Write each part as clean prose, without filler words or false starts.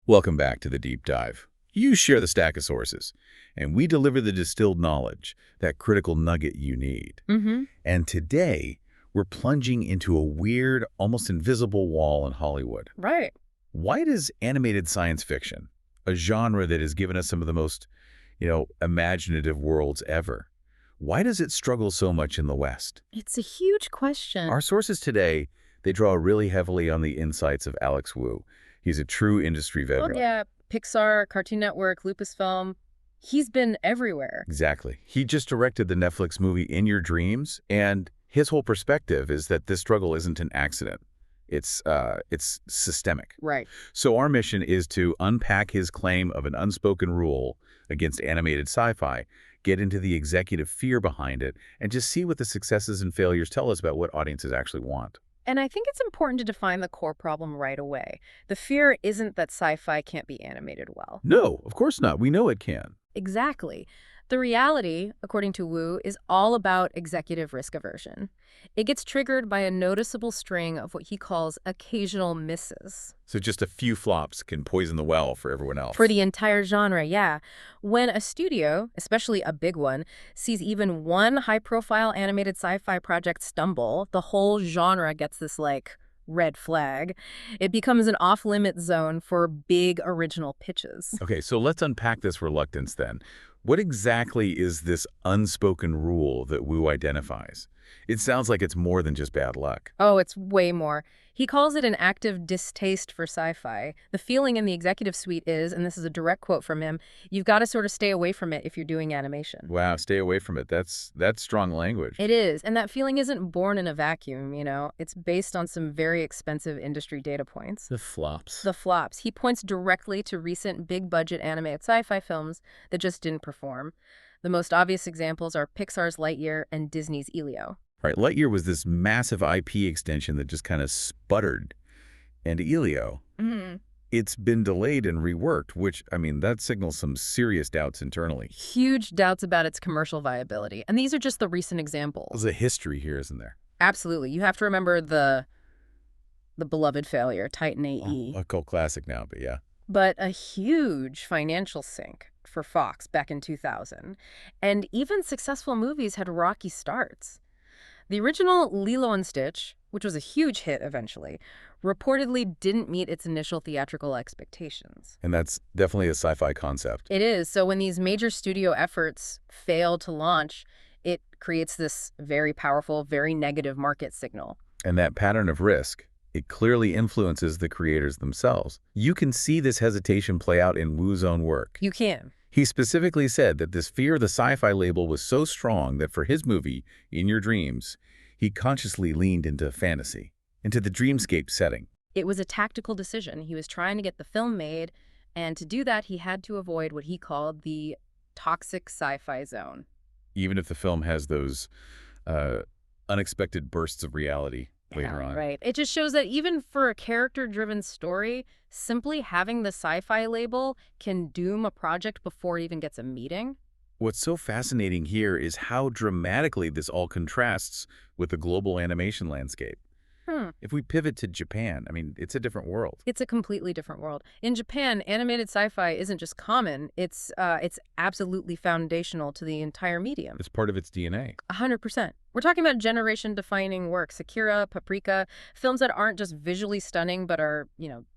Welcome back to the Deep Dive. You share the stack of sources, and we deliver the distilled knowledge, that critical nugget you need. And today, we're plunging into a weird, almost invisible wall in Hollywood. Right. Why does animated science fiction, a genre that has given us some of the most, imaginative worlds ever, why does it struggle so much in the West? It's a huge question. Our sources today, they draw really heavily on the insights of Alex Wu. He's a true industry Well, veteran. yeah, Pixar, Cartoon Network, Lucasfilm. He's been everywhere. Exactly. He just directed the Netflix movie In Your Dreams, and his whole perspective is that this struggle isn't an accident. It's systemic. Right. So our mission is to unpack his claim of an unspoken rule against animated sci-fi, get into the executive fear behind it, and just see what the successes and failures tell us about what audiences actually want. And I think it's important to define the core problem right away. The fear isn't that sci-fi can't be animated well. No, of course not. We know it can. Exactly. The reality, according to Wu, is all about executive risk aversion. It gets triggered by a noticeable string of what he calls occasional misses. So just a few flops can poison the well for everyone else. For the entire genre, yeah. When a studio, especially a big one, sees even one high-profile animated sci-fi project stumble, the whole genre gets this, red flag. It becomes an off-limit zone for big original pitches. Okay, so let's unpack this reluctance then. What exactly is this unspoken rule that Wu identifies? It sounds like it's more than just bad luck. Oh, it's way more. He calls it an active distaste for sci-fi. The feeling in the executive suite is, and this is a direct quote from him, you've got to sort of stay away from it if you're doing animation. Wow, stay away from it. That's strong language. It is, and that feeling isn't born in a vacuum, It's based on some very expensive industry data points. The flops. The flops. He points directly to recent big-budget animated sci-fi films that just didn't perform. The most obvious examples are Pixar's Lightyear and Disney's Elio. Right, Lightyear was this massive IP extension that just kind of sputtered. And Elio, it's been delayed and reworked, which, that signals some serious doubts internally. Huge doubts about its commercial viability. And these are just the recent examples. There's a history here, isn't there? Absolutely. You have to remember the beloved failure, Titan AE. A cult classic now, but yeah. But a huge financial sink for Fox back in 2000. And even successful movies had rocky starts. The original Lilo and Stitch, which was a huge hit eventually, reportedly didn't meet its initial theatrical expectations. And that's definitely a sci-fi concept. It is. So when these major studio efforts fail to launch, it creates this very powerful, very negative market signal. And that pattern of risk, it clearly influences the creators themselves. You can see this hesitation play out in Wu's own work. You can. He specifically said that this fear of the sci-fi label was so strong that for his movie, In Your Dreams, he consciously leaned into fantasy, into the dreamscape setting. It was a tactical decision. He was trying to get the film made, and to do that, he had to avoid what he called the toxic sci-fi zone. Even if the film has those unexpected bursts of reality later on. Right. It just shows that even for a character-driven story, simply having the sci-fi label can doom a project before it even gets a meeting. What's so fascinating here is how dramatically this all contrasts with the global animation landscape. If we pivot to Japan, it's a different world. It's a completely different world. In Japan, animated sci-fi isn't just common, it's absolutely foundational to the entire medium. It's part of its DNA. 100%. We're talking about generation-defining works, Akira, Paprika, films that aren't just visually stunning but are,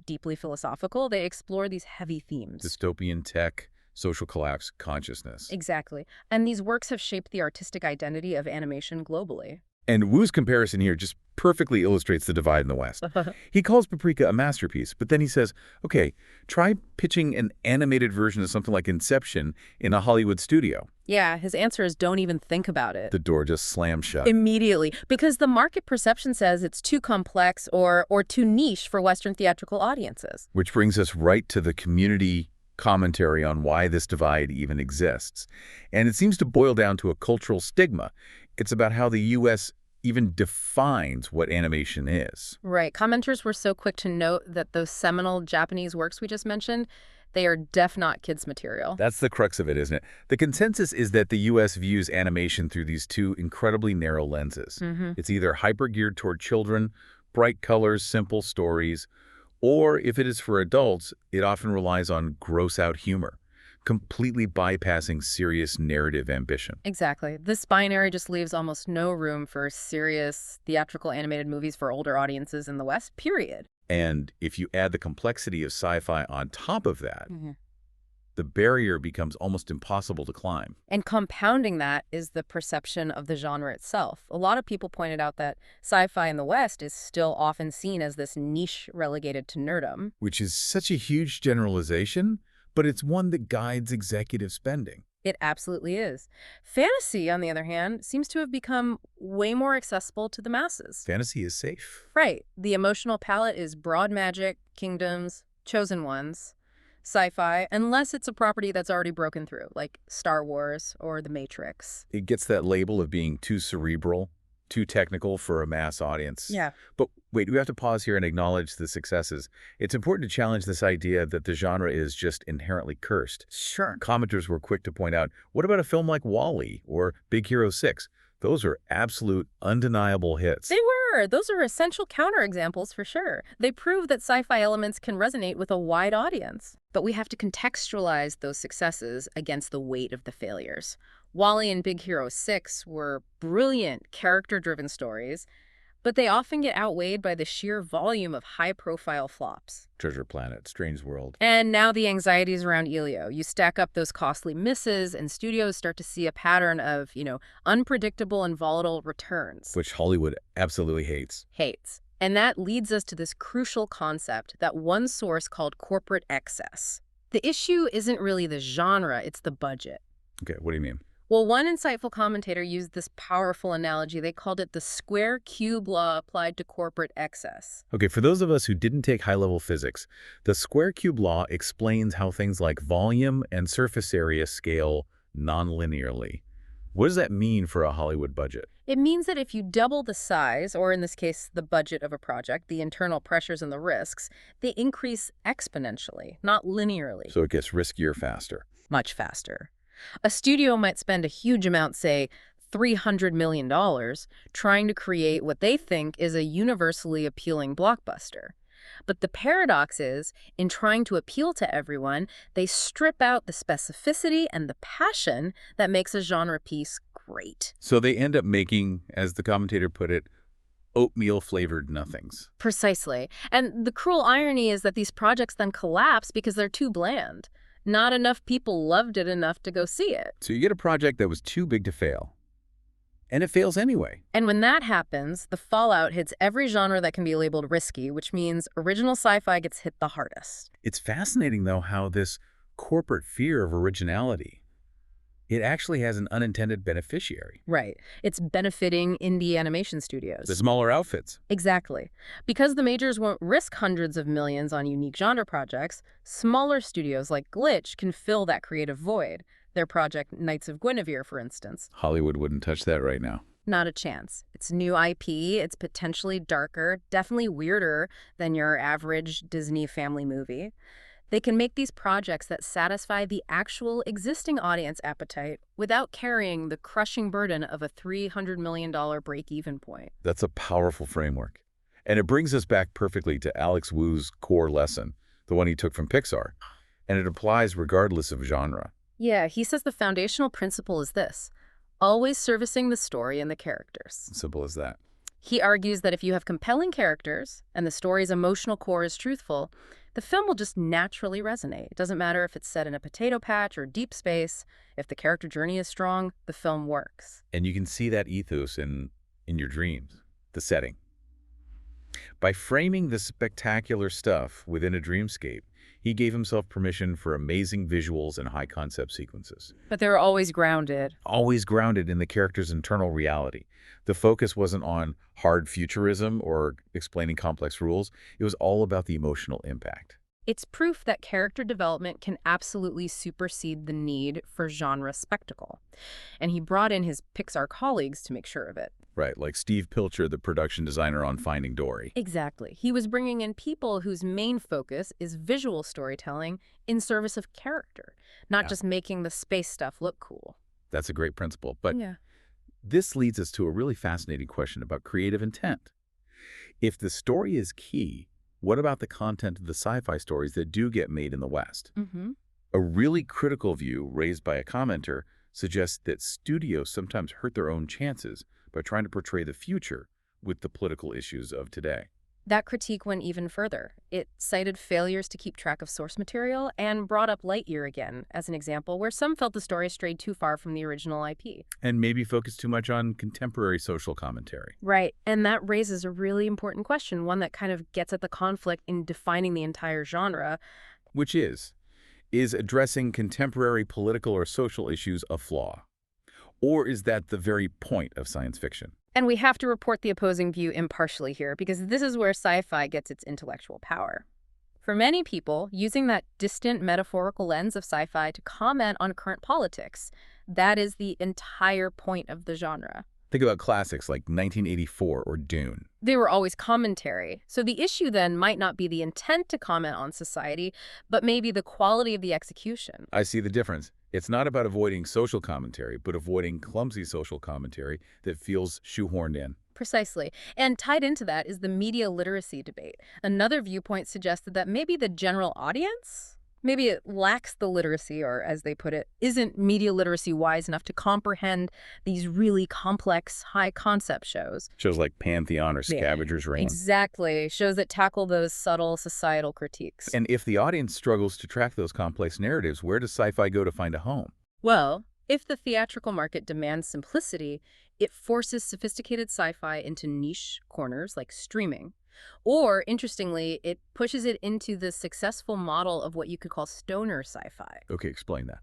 deeply philosophical. They explore these heavy themes. Dystopian tech, social collapse, consciousness. Exactly. And these works have shaped the artistic identity of animation globally. And Wu's comparison here just perfectly illustrates the divide in the West. He calls Paprika a masterpiece, but then he says, okay, try pitching an animated version of something like Inception in a Hollywood studio. Yeah, his answer is don't even think about it. The door just slams shut. Immediately, because the market perception says it's too complex or too niche for Western theatrical audiences. Which brings us right to the community commentary on why this divide even exists. And it seems to boil down to a cultural stigma. It's about how the U.S. even defines what animation is. Right. Commenters were so quick to note that those seminal Japanese works we just mentioned, they are not kids' material. That's the crux of it, isn't it? The consensus is that the U.S. views animation through these two incredibly narrow lenses. It's either hyper-geared toward children, bright colors, simple stories, Or if it is for adults, it often relies on gross-out humor, completely bypassing serious narrative ambition. Exactly. This binary just leaves almost no room for serious theatrical animated movies for older audiences in the West, period. And if you add the complexity of sci-fi on top of that, Mhm. the barrier becomes almost impossible to climb. And compounding that is the perception of the genre itself. A lot of people pointed out that sci-fi in the West is still often seen as this niche relegated to nerdom. Which is such a huge generalization, but it's one that guides executive spending. It absolutely is. Fantasy, on the other hand, seems to have become way more accessible to the masses. Fantasy is safe. Right. The emotional palette is broad magic, kingdoms, chosen ones. Sci-fi, unless it's a property that's already broken through, like Star Wars or The Matrix. It gets that label of being too cerebral, too technical for a mass audience. Yeah. But wait, we have to pause here and acknowledge the successes. It's important to challenge this idea that the genre is just inherently cursed. Sure. Commenters were quick to point out, what about a film like WALL-E or Big Hero 6? Those are absolute, undeniable hits. They were. Those are essential counterexamples for sure. They prove that sci-fi elements can resonate with a wide audience. But we have to contextualize those successes against the weight of the failures. WALL-E and Big Hero 6 were brilliant, character-driven stories, but they often get outweighed by the sheer volume of high-profile flops. Treasure Planet, Strange World. And now the anxieties around Elio. You stack up those costly misses, and studios start to see a pattern of, unpredictable and volatile returns. Which Hollywood absolutely hates. Hates. And that leads us to this crucial concept that one source called corporate excess. The issue isn't really the genre, it's the budget. Okay, what do you mean? Well, one insightful commentator used this powerful analogy. They called it the square cube law applied to corporate excess. Okay, for those of us who didn't take high-level physics, the square cube law explains how things like volume and surface area scale non-linearly. What does that mean for a Hollywood budget? It means that if you double the size, or in this case, the budget of a project, the internal pressures and the risks, they increase exponentially, not linearly. So it gets riskier faster. Much faster. A studio might spend a huge amount, say, $300 million, trying to create what they think is a universally appealing blockbuster. But the paradox is, in trying to appeal to everyone, they strip out the specificity and the passion that makes a genre piece great. So they end up making, as the commentator put it, oatmeal-flavored nothings. Precisely. And the cruel irony is that these projects then collapse because they're too bland. Not enough people loved it enough to go see it. So you get a project that was too big to fail. And it fails anyway. And when that happens, the fallout hits every genre that can be labeled risky, which means original sci-fi gets hit the hardest. It's fascinating, though, how this corporate fear of originality, it actually has an unintended beneficiary. Right. It's benefiting indie animation studios. The smaller outfits. Exactly. Because the majors won't risk hundreds of millions on unique genre projects, smaller studios like Glitch can fill that creative void. Their project Knights of Guinevere, for instance. Hollywood wouldn't touch that right now. Not a chance. It's new IP, it's potentially darker, definitely weirder than your average Disney family movie. They can make these projects that satisfy the actual existing audience appetite without carrying the crushing burden of a $300 million break-even point. That's a powerful framework. And it brings us back perfectly to Alex Wu's core lesson, the one he took from Pixar. And it applies regardless of genre. Yeah, he says the foundational principle is this: always servicing the story and the characters. Simple as that. He argues that if you have compelling characters and the story's emotional core is truthful, the film will just naturally resonate. It doesn't matter if it's set in a potato patch or deep space. If the character journey is strong, the film works. And you can see that ethos in your dreams, the setting. By framing the spectacular stuff within a dreamscape, he gave himself permission for amazing visuals and high-concept sequences. But they're always grounded. Always grounded in the character's internal reality. The focus wasn't on hard futurism or explaining complex rules. It was all about the emotional impact. It's proof that character development can absolutely supersede the need for genre spectacle. And he brought in his Pixar colleagues to make sure of it. Right, like Steve Pilcher, the production designer on Finding Dory. Exactly. He was bringing in people whose main focus is visual storytelling in service of character, not just making the space stuff look cool. That's a great principle. But yeah. This leads us to a really fascinating question about creative intent. If the story is key, what about the content of the sci-fi stories that do get made in the West? Mm-hmm. A really critical view raised by a commenter suggests that studios sometimes hurt their own chances by trying to portray the future with the political issues of today. That critique went even further. It cited failures to keep track of source material and brought up Lightyear again as an example where some felt the story strayed too far from the original IP. And maybe focus too much on contemporary social commentary. Right, and that raises a really important question, one that kind of gets at the conflict in defining the entire genre. Which is addressing contemporary political or social issues a flaw? Or is that the very point of science fiction? And we have to report the opposing view impartially here, because this is where sci-fi gets its intellectual power. For many people, using that distant metaphorical lens of sci-fi to comment on current politics, that is the entire point of the genre. Think about classics like 1984 or Dune. They were always commentary. So the issue then might not be the intent to comment on society, but maybe the quality of the execution. I see the difference. It's not about avoiding social commentary, but avoiding clumsy social commentary that feels shoehorned in. Precisely. And tied into that is the media literacy debate. Another viewpoint suggested that maybe the general audience, maybe it lacks the literacy, or as they put it, isn't media literacy wise enough to comprehend these really complex, high-concept shows. Shows like Pantheon or Yeah, Scavenger's Reign. Exactly. Shows that tackle those subtle societal critiques. And if the audience struggles to track those complex narratives, where does sci-fi go to find a home? Well, if the theatrical market demands simplicity, it forces sophisticated sci-fi into niche corners like streaming. Or, interestingly, it pushes it into the successful model of what you could call stoner sci-fi. Okay, explain that.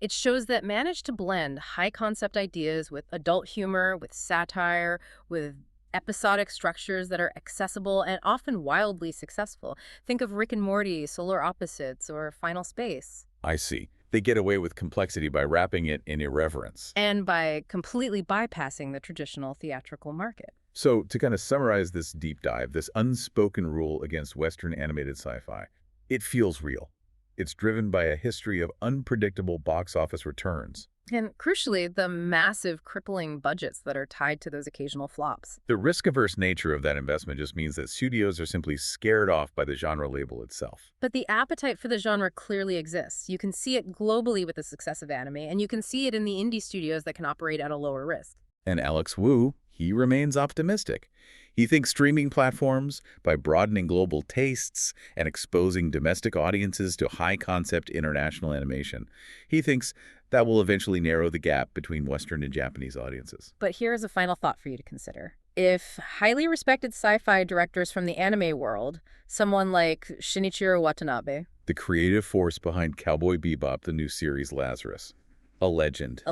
It shows that manage to blend high-concept ideas with adult humor, with satire, with episodic structures that are accessible and often wildly successful. Think of Rick and Morty, Solar Opposites, or Final Space. I see. They get away with complexity by wrapping it in irreverence. And by completely bypassing the traditional theatrical market. So, to kind of summarize this deep dive, this unspoken rule against Western animated sci-fi, it feels real. It's driven by a history of unpredictable box office returns. And crucially, the massive crippling budgets that are tied to those occasional flops. The risk-averse nature of that investment just means that studios are simply scared off by the genre label itself. But the appetite for the genre clearly exists. You can see it globally with the success of anime, and you can see it in the indie studios that can operate at a lower risk. And Alex Wu, he remains optimistic. He thinks streaming platforms, by broadening global tastes and exposing domestic audiences to high-concept international animation, he thinks that will eventually narrow the gap between Western and Japanese audiences. But here's a final thought for you to consider. If highly respected sci-fi directors from the anime world, someone like Shinichiro Watanabe, The creative force behind Cowboy Bebop, the new series Lazarus, a legend.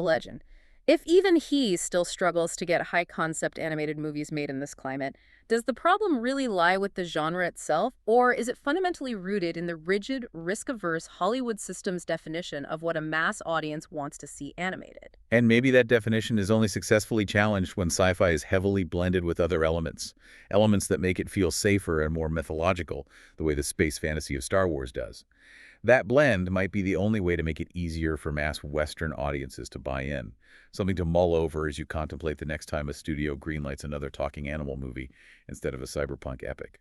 if even he still struggles to get high-concept animated movies made in this climate, does the problem really lie with the genre itself, or is it fundamentally rooted in the rigid, risk-averse Hollywood system's definition of what a mass audience wants to see animated? And maybe that definition is only successfully challenged when sci-fi is heavily blended with other elements that make it feel safer and more mythological, the way the space fantasy of Star Wars does. That blend might be the only way to make it easier for mass Western audiences to buy in, something to mull over as you contemplate the next time a studio greenlights another talking animal movie instead of a cyberpunk epic.